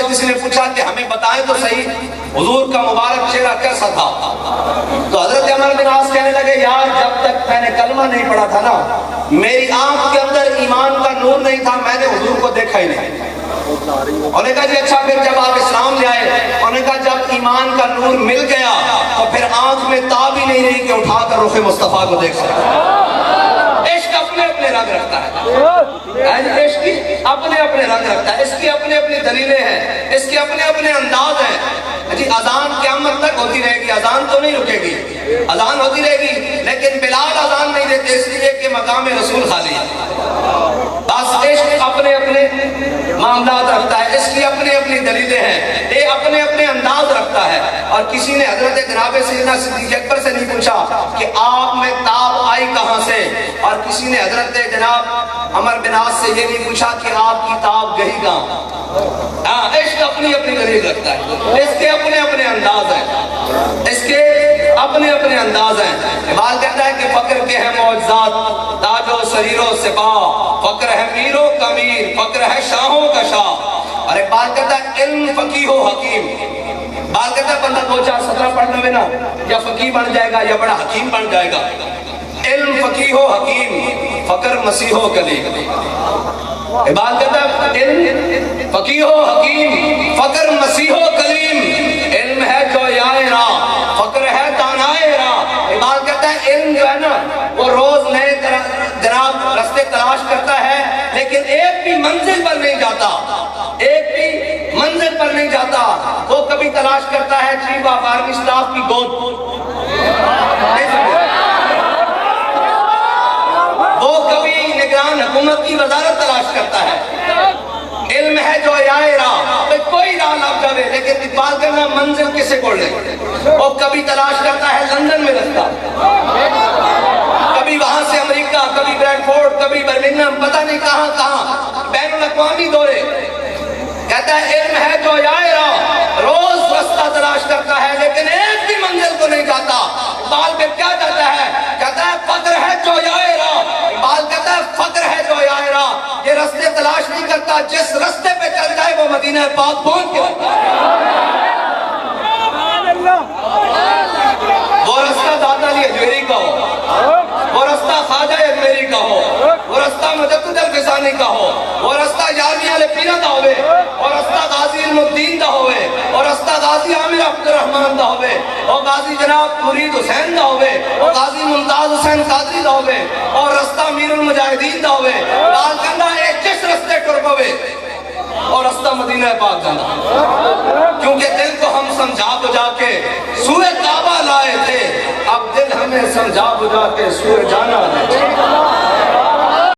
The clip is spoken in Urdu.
کسی نے پوچھا کہ ہمیں بتائیں تو صحیح حضور کا مبارک چہرہ کیسا تھا؟ تو حضرت عمر بن عاص کہنے لگے یار جب تک میں نے کلمہ نہیں پڑھا تھا نا میری آنکھ کے اندر ایمان کا نور نہیں تھا، میں نے حضور کو دیکھا ہی نہیں۔ انہوں نے کہا جی اچھا پھر جب آپ اسلام لے آئے؟ انہوں نے کہا جب ایمان کا نور مل گیا تو پھر آنکھ میں تاب ہی نہیں رہی کہ اٹھا کر رخ مصطفیٰ کو دیکھ سکتا۔ عشق اپنے اپنے رنگ رکھتا ہے، عشق کی اپنے اپنے رنگ رکھتا ہے، اس کی اپنے اپنی دلیلیں ہیں، اس کے اپنے اپنے انداز ہیں۔ جی اذان قیامت تک ہوتی رہے گی، اذان تو نہیں رکے گی، اذان ہوتی رہے گی، لیکن بلال اذان نہیں دیتے اس لیے کہ مقام رسول خالی ہے۔ بس عشق اپنے اپنے معاملات رکھتا ہے، اس کی اپنی اپنی دلیلیں ہیں، یہ اپنے اپنے انداز رکھتا ہے۔ اور کسی نے حضرت جناب سیدنا صدیق اکبر سے نہیں پوچھا کہ آپ میں تاب آئی کہاں سے، اور کسی نے حضرت جناب عمر بن عاص سے یہ نہیں پوچھا کہ آپ کی تاب گئی کہاں۔ عشق اپنی اپنی دلیل رکھتا ہے، اس کے اپنے اپنے انداز ہیں، اس کے اپنے اپنے انداز ہیں۔ اقبال کہتا ہے کہ فقر کے ہیں معجزات تاج و سریر و سپاہ، فقر ہے میر و کمیر، فقر ہے شاہوں کا شاہ۔ اور اقبال کہتا ہے علم فقیہ و حکیم، اقبال کہتا ہے بندہ 2-4 سطرہ پڑھ لے نا یا فقیہ بن جائے گا یا بڑا حکیم بن جائے گا۔ علم فقیہ و حکیم، فقر مسیح و کلیم۔ اقبال کہتا ہے علم فقیہ و حکیم، فقر مسیح و کلیم، علم ہے جویائے راہ، فقر ہے دانائے راہ۔ اقبال کہتا ہے علم جو ہے نا وہ روز نئے جناب رستے تلاش کرتا ہے، لیکن ایک بھی منزل پر نہیں جاتا، ایک بھی منزل پر نہیں جاتا۔ وہ کبھی تلاش کرتا ہے چیف آف آرمی اسٹاف کی گود، وہ کبھی نگران حکومت کی وزارت تلاش کرتا ہے۔ علم ہے جو آئے راہ، کوئی راہ لگ جاوے، لیکن اقبال کرنا منزل کسے کو لے۔ وہ کبھی تلاش کرتا ہے لندن میں رستہ، کبھی وہاں سے امریکہ، کبھی بریڈ فورڈ، کبھی برمنگھم، پتہ نہیں کہاں کہاں بین الاقوامی دورے۔ کہتا ہے علم ہے جو آئے راہ، روز رستہ تلاش کرتا ہے لیکن ایک بھی منزل کو نہیں جاتا۔ اقبال پھر کیا کہتا ہے؟ کہتا ہے فقر ہے جو آئے راہ، اقبال کہتا ہے فقر ہے جو آئے راہ، یہ رستے تلاش نہیں کرتا، جس رستے پہ چل جائے وہ مدینہ پاک پہنچ کے رہتا ہے۔ وہ رستہ داتا علی اجمیری کا ہو، وہ رستہ خواجہ اجمیری کا ہو، وہ رستہ مجدد الفسانی کا ہو، وہ رستہ یارویں والے پیرہ دا ہوئے، اور رستہ غازی علم الدین دا ہوئے، اور رستہ غازی عامر عبد الرحمن دا ہوئے، اور غازی جناب مرید حسین دا ہوئے، اور غازی ممتاز حسین قادری دا ہوئے، اور رستہ امیر المجاہدین دا ہوئے۔ لال کنڈا ایک جس رستے ٹر پوے اور رستہ مدینہ پاک جانا، کیونکہ دل کو ہم سمجھا بجا کے سوئے کعبہ لائے تھے، اب دل ہمیں سمجھا بجا کے سوئے جانا ہے۔